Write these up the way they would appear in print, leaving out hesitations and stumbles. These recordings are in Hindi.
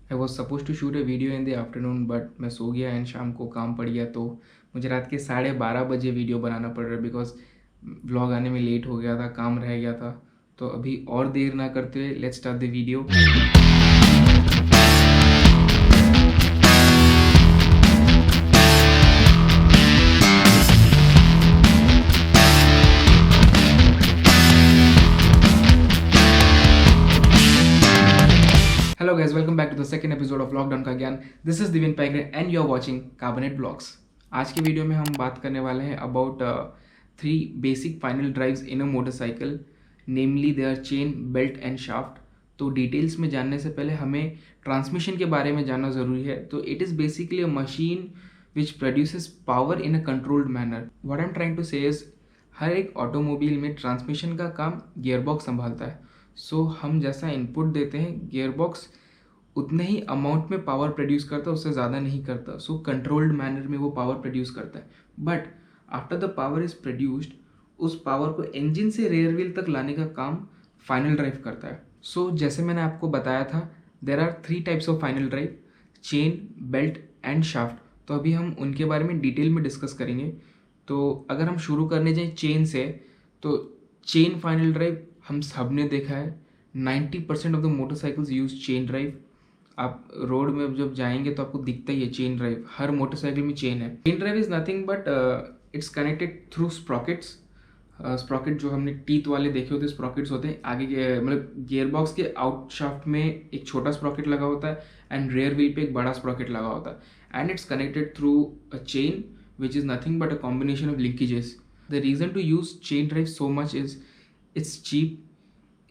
I was suppose to shoot a video in the afternoon but मैं सो गया एंड शाम को काम पड़ गया, तो मुझे रात के 12:30 बजे वीडियो बनाना पड़ रहा है बिकॉज व्लॉग आने में लेट हो गया था, काम रह गया था। तो अभी और देर ना करते हुए let's start the video. Hello guys, welcome back to the second episode of Lockdown का ज्ञान। This is दिविन पैगरे and you are watching Carbonet Blogs। आज की वीडियो में हम बात करने वाले हैं about three basic final drives in a motorcycle, namely their chain, belt and shaft। तो डिटेल्स में जानने से पहले हमें ट्रांसमिशन के बारे में जानना ज़रूरी है। तो it is basically a machine which produces power in a controlled manner. What I am trying to say is हर एक ऑटोमोबाइल में ट्रांसमिशन का काम गियरबॉक्स संभालता है। सो हम जैसा इनपुट देते हैं गियरबॉक्स उतने ही अमाउंट में पावर प्रोड्यूस करता है, उससे ज़्यादा नहीं करता। सो कंट्रोल्ड मैनर में वो पावर प्रोड्यूस करता है। But after the power is produced, उस पावर को इंजन से रेयर व्हील तक लाने का काम फाइनल ड्राइव करता है। सो जैसे मैंने आपको बताया था, there are 3 types of final drive, chain, belt and shaft. तो अभी हम उनके बारे में डिटेल में डिस्कस करेंगे। तो अगर हम शुरू करने जाएँ चेन से, तो चेन फाइनल ड्राइव हम सब ने देखा है। 90% of the motorcycles use chain drive. आप रोड में जब जाएंगे तो आपको दिखता ही है चेन ड्राइव, हर मोटरसाइकिल में चेन है। Chain drive is nothing but it's connected through स्प्रॉकेट्स। Sprocket जो हमने टीथ वाले देखे होते हैं स्प्रॉकेट्स होते हैं। आगे के मतलब गियरबॉक्स के आउट शाफ्ट में एक छोटा स्प्रॉकेट लगा होता है एंड रेयर व्हील पे एक बड़ा स्प्रॉकेट लगा होता है and it's connected through a chain which is nothing but a combination of linkages. The reason to use chain drive so much is it's cheap,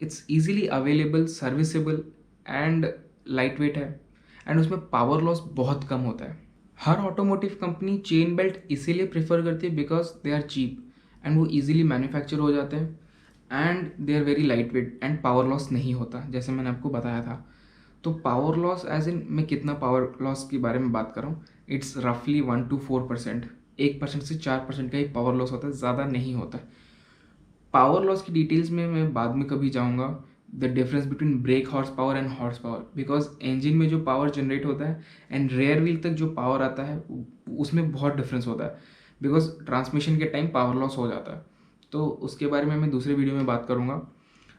it's easily available, serviceable and light weight है एंड उसमें पावर लॉस बहुत कम होता है। हर ऑटोमोटिव कंपनी चेन बेल्ट इसीलिए प्रेफर करती है because they are cheap and वो इजीली मैन्युफैक्चर हो जाते हैं and they are very light weight and power loss नहीं होता, जैसे मैंने आपको बताया था। तो पावर लॉस एज इन मैं कितना पावर लॉस के बारे में बात कर रहा हूँ, इट्स रफली 1 to 4%। 1% से 4% का ही पावर लॉस होता है, ज़्यादा नहीं होता है। पावर लॉस की डिटेल्स में मैं बाद में कभी जाऊँगा, the difference between break horse power and horse power, because engine में जो पावर जनरेट होता है एंड रेयर व्हील तक जो पावर आता है उसमें बहुत डिफरेंस होता है बिकॉज ट्रांसमिशन के टाइम पावर लॉस हो जाता है। तो उसके बारे में मैं दूसरे वीडियो में बात करूँगा।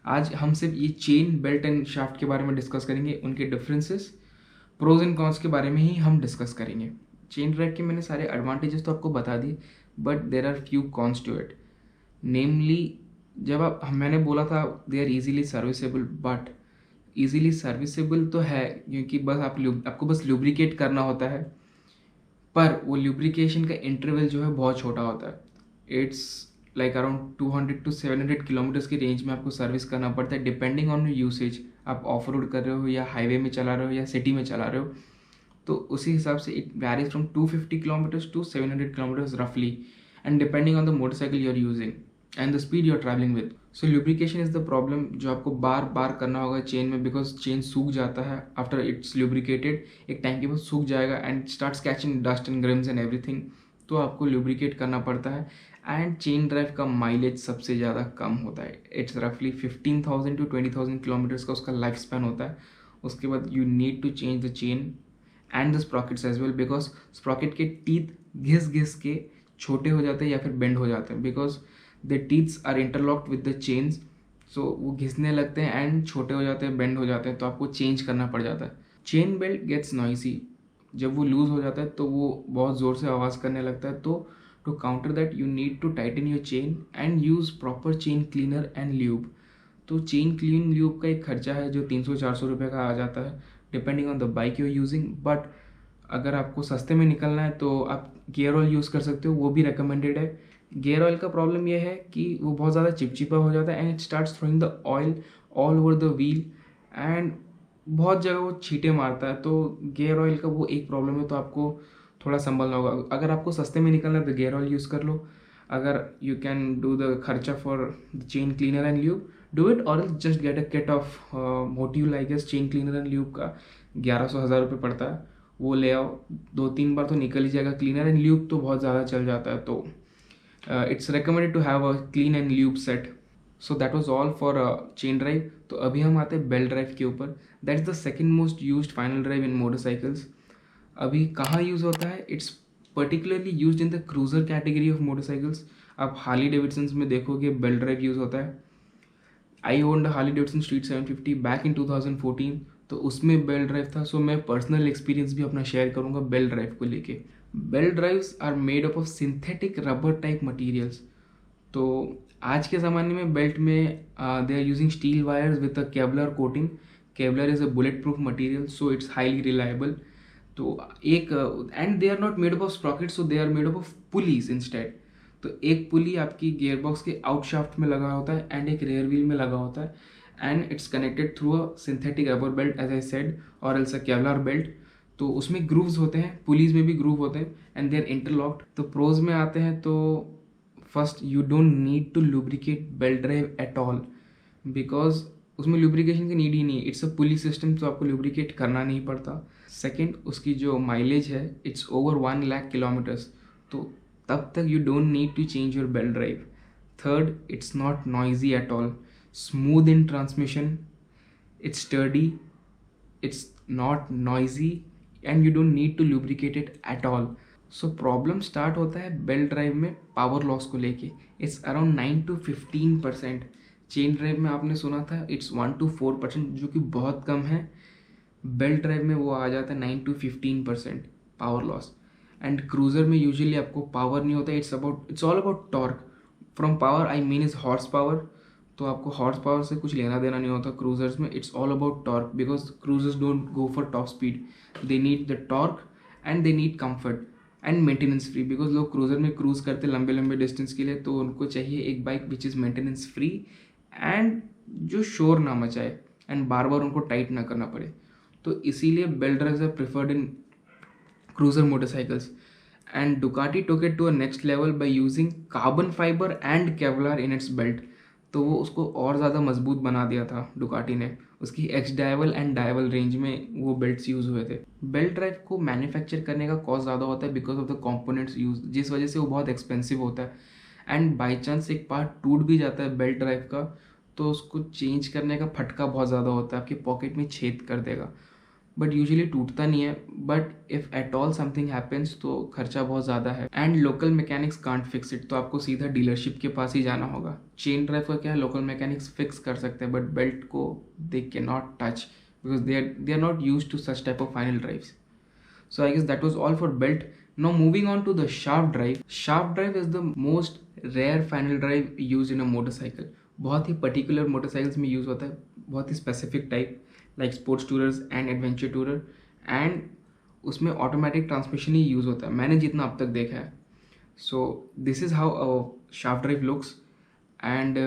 आज हम सिर्फ ये चेन, बेल्ट एंड शाफ्ट के बारे में डिस्कस करेंगे, उनके डिफरेंसेस, प्रोज एंड कॉन्स के बारे में ही हम डिस्कस करेंगे। चेन ड्राइव के मैंने सारे एडवांटेजेस तो आपको बता दिए but there are few cons to it. Namely जब आप मैंने बोला था they are easily serviceable, but easily serviceable तो है क्योंकि बस आपको बस लुब्रिकेट करना होता है, पर वो लुब्रिकेशन का इंटरवल जो है बहुत छोटा होता है। It's like around 200 to 700 kilometres की रेंज में आपको सर्विस करना पड़ता है डिपेंडिंग ऑन यूसेज। आप ऑफ रोड कर रहे हो या हाईवे में चला रहे हो या सिटी में चला रहे हो, तो उसी हिसाब से it varies from 250 kilometres to 700 kilometres रफली and depending on the motorcycle you are using and the speed you are travelling with. So lubrication is the problem जो आपको बार बार करना होगा चेन में, बिकॉज चेन सूख जाता है आफ्टर इट्स लुब्रिकेटेड। एक टाइम के बाद सूख जाएगा and starts catching dust and Grimes and everything. तो आपको लुब्रिकेट करना पड़ता है एंड चेन ड्राइव का माइलेज सबसे ज़्यादा कम होता है। इट्स रफली 15,000 to 20,000 किलोमीटर्स का उसका लाइफ स्पैन होता है। उसके बाद you need to change the chain and the sprockets as well, because sprocket के टीथ घिस घिस के छोटे हो जाते हैं या फिर बेंड हो जाते हैं because the teeths are interlocked with the chains. So वो घिसने लगते हैं एंड छोटे हो जाते हैं, बेंड हो जाते हैं, तो आपको चेंज करना पड़ जाता है। चेन बेल्ट गेट्स नॉइसी, जब वो लूज हो जाता है तो वो बहुत ज़ोर से आवाज़ करने लगता है। तो to counter that you need to tighten your chain and use proper chain cleaner and lube. तो चेन क्लीन ल्यूब का एक खर्चा है जो 300-400 रुपये का आ जाता है depending on the bike you are using. But अगर आपको सस्ते में निकलना है तो आप गियर ऑयल यूज़ कर सकते हो, वो भी रिकमेंडेड है। गियर ऑयल का प्रॉब्लम यह है कि वो बहुत ज़्यादा चिपचिपा हो जाता है and it starts throwing the oil all over the wheel and बहुत जगह वो छींटे मारता है। तो गियर ऑयल का वो एक प्रॉब्लम है, तो आपको थोड़ा संभलना होगा। अगर आपको सस्ते में निकलना है तो गियर ऑयल यूज़ कर लो। अगर यू कैन डू द खर्चा for the chain cleaner and lube, do it, और just get a kit of Motul I guess chain cleaner and lube का 1100-1000 रुपये पड़ता है। वो ले आओ, 2-3 बार तो निकल ही जाएगा। क्लीनर एंड ल्यूब तो बहुत ज़्यादा चल जाता है। तो it's recommended to have a clean and lube set. So that was all for chain drive. तो अभी हम आते हैं बेल्ट ड्राइव के ऊपर। That is the second most used final drive in motorcycles. अभी कहाँ यूज़ होता है? It's particularly used in the cruiser category of motorcycles. आप हार्ली डेविडसन में देखोगे बेल्ट ड्राइव यूज़ होता है। आई owned Harley Davidson street 750 back in 2014, तो उसमें बेल्ट ड्राइव था। सो मैं पर्सनल एक्सपीरियंस भी अपना शेयर करूँगा बेल्ट ड्राइव को लेके। Belt drives are made up of synthetic rubber type materials. तो आज के ज़माने में बेल्ट में they are using steel wires with a Kevlar coating. Kevlar is a bullet proof material, so it's highly reliable. तो एक and they are not made up of sprocket, so they are made up of pulleys instead. तो एक पुली आपकी गियरबॉक्स के आउट शाफ्ट में लगा होता है एंड एक रेयर व्हील में लगा होता है, and it's connected through a synthetic rubber belt as I said, or else a Kevlar belt. तो उसमें ग्रूव्स होते हैं, पुलीज में भी ग्रूव होते हैं एंड दे आर इंटरलॉक्ड। तो प्रोज में आते हैं तो first, you don't need to lubricate belt drive at all, because उसमें लुब्रिकेशन की नीड ही नहीं है। इट्स अ पुली सिस्टम, तो आपको लुब्रिकेट करना नहीं पड़ता। सेकेंड, उसकी जो माइलेज है इट्स ओवर 1 लाख किलोमीटर्स, तो तब तक you don't need to change your belt drive. Third, it's not noisy at all, smooth in transmission, it's sturdy, it's not noisy and you don't need to lubricate it at all. So problem start होता है बेल्ट ड्राइव में पावर लॉस को लेके। It's around 9 to 15%। Chain drive में आपने सुना था इट्स 1 to 4%, जो कि बहुत कम है। बेल्ट ड्राइव में वो आ जाता है 9 to 15% power loss. And cruiser में यूजुअली आपको पावर नहीं होता, it's all about torque. From power I mean is horse power. तो आपको हॉर्स पावर से कुछ लेना देना नहीं होता क्रूजर्स में। It's all about torque, because cruisers don't go for top speed, they need the torque and they need comfort and maintenance free. Because लोग क्रूजर में क्रूज करते लंबे लंबे डिस्टेंस के लिए, तो उनको चाहिए एक bike which is maintenance free and जो शोर ना मचाए एंड बार बार उनको टाइट ना करना पड़े। तो इसीलिए belt drives are preferred in cruiser motorcycles, and Ducati took it to a next level by using carbon fiber and Kevlar in its belt। तो वो उसको और ज़्यादा मजबूत बना दिया था डुकाटी ने। उसकी एक्स डायवल एंड डायवल रेंज में वो बेल्ट्स यूज़ हुए थे। बेल्ट ड्राइव को मैन्युफैक्चर करने का कॉस्ट ज़्यादा होता है because of the components use, जिस वजह से वो बहुत एक्सपेंसिव होता है। एंड बाई चांस एक पार्ट टूट भी जाता है बेल्ट ड्राइव का, तो उसको चेंज करने का फटका बहुत ज़्यादा होता है, आपके पॉकेट में छेद कर देगा। बट यूजुअली टूटता नहीं है, but if at all something happens तो खर्चा बहुत ज़्यादा है and local mechanics can't fix it. तो आपको सीधा डीलरशिप के पास ही जाना होगा। चेन ड्राइव का क्या है, लोकल मैकेनिक्स फिक्स कर सकते हैं, बट बेल्ट को they can not touch because they are not use to such type of final drives. So I guess that was all for belt. Now moving on to the shaft drive. Shaft drive is the most rare final drive used in a motorcycle. बहुत ही particular motorcycles में use होता है, बहुत ही specific type like sports tourers and adventure tourer, and उसमें automatic transmission ही use होता है, मैंने जितना अब तक देखा है। So this is how a shaft drive looks, and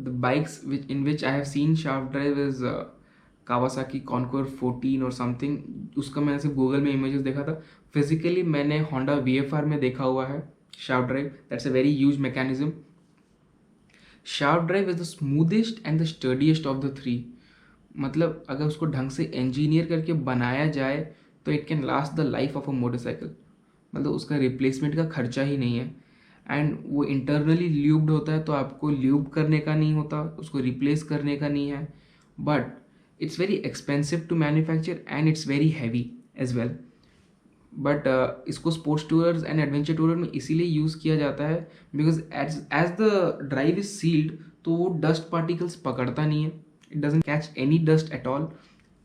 the bikes in which I have seen shaft drive is Kawasaki conquer 14 और समथिंग। उसका मैंने सिर्फ गूगल में इमेजेस देखा था। फिजिकली मैंने होंडा VFR में देखा हुआ है shaft drive. That's a very huge mechanism. Shaft drive is the smoothest and the sturdiest of the three. मतलब अगर उसको ढंग से इंजीनियर करके बनाया जाए तो it can last the life of a motorcycle. मतलब उसका रिप्लेसमेंट का खर्चा ही नहीं है, एंड वो इंटरनली ल्यूब्ड होता है, तो आपको ल्यूब करने का नहीं होता, उसको रिप्लेस करने का नहीं है। But it's very expensive to manufacture and it's very heavy as well। But इसको sports tourers and adventure tourer में इसीलिए यूज़ किया जाता है because as the drive is sealed, तो वो डस्ट पार्टिकल्स पकड़ता नहीं है, it doesn't catch any dust at all,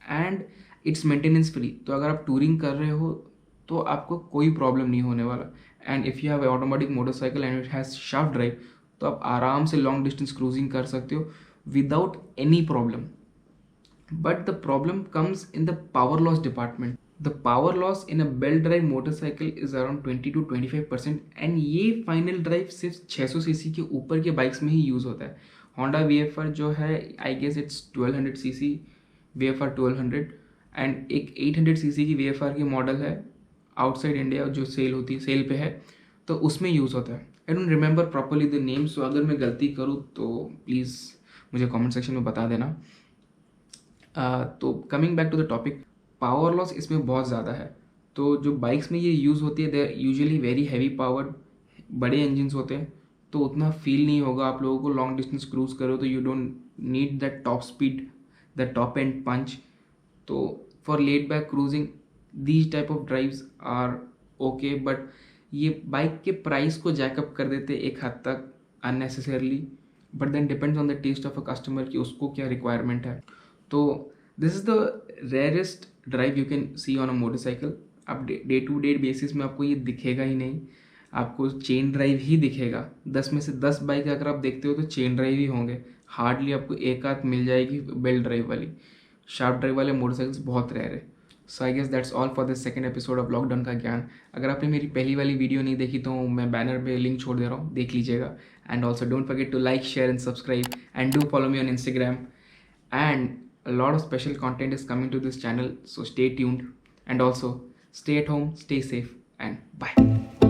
and it's maintenance free. तो अगर आप टूरिंग कर रहे हो तो आपको कोई प्रॉब्लम नहीं होने वाला। And if you have automatic motorcycle and it has shaft drive, तो आप आराम से लॉन्ग डिस्टेंस क्रूजिंग कर सकते हो without any problem. But the problem comes in the power loss department. The power loss in a belt drive motorcycle is around 20 to 25%, and ये फाइनल ड्राइव सिर्फ 600 सीसी के ऊपर के बाइक्स में ही यूज़ होता है। होंडा VFR जो है I guess it's 1200 cc VFR 1200, and एक 800 सीसी की VFR की मॉडल है आउटसाइड इंडिया जो सेल होती है, सेल पे है, तो उसमें यूज़ होता है। I don't remember properly the name, so अगर मैं गलती करूँ तो प्लीज़ मुझे कमेंट सेक्शन में बता देना। तो coming back to the topic, power loss इसमें बहुत ज़्यादा है। तो जो बाइक्स में ये यूज़ होती है they are usually very heavy powered, बड़े इंजन्स होते हैं, तो उतना फील नहीं होगा। आप लोगों को लॉन्ग डिस्टेंस क्रूज करो तो you don't need that top speed, the top end punch. तो for laid back cruising these type of drives are okay, but ये बाइक के प्राइस को जैकअप कर देते एक हद तक unnecessarily. But then depends on the taste of a customer कि उसको क्या रिक्वायरमेंट है। तो this is the rarest drive you can see on a motorcycle. अब डे टू डे बेसिस में आपको ये दिखेगा ही नहीं, आपको चेन ड्राइव ही दिखेगा। 10 में से 10 बाइक अगर आप देखते हो तो चेन ड्राइव ही होंगे, हार्डली आपको एक आध मिल जाएगी बेल्ट ड्राइव वाली। शार्प ड्राइव वाले मोटरसाइकिल्स बहुत रेयर है। So I guess that's all for this second episode of lockdown का ज्ञान। अगर आपने मेरी पहली वाली वीडियो नहीं देखी तो मैं बैनर पे लिंक छोड़ दे रहा हूँ, देख लीजिएगा। And also don't forget to like, share and subscribe, and do follow me on Instagram. And a lot of special content is coming to this channel, so stay tuned. And also stay at home, stay safe, and bye.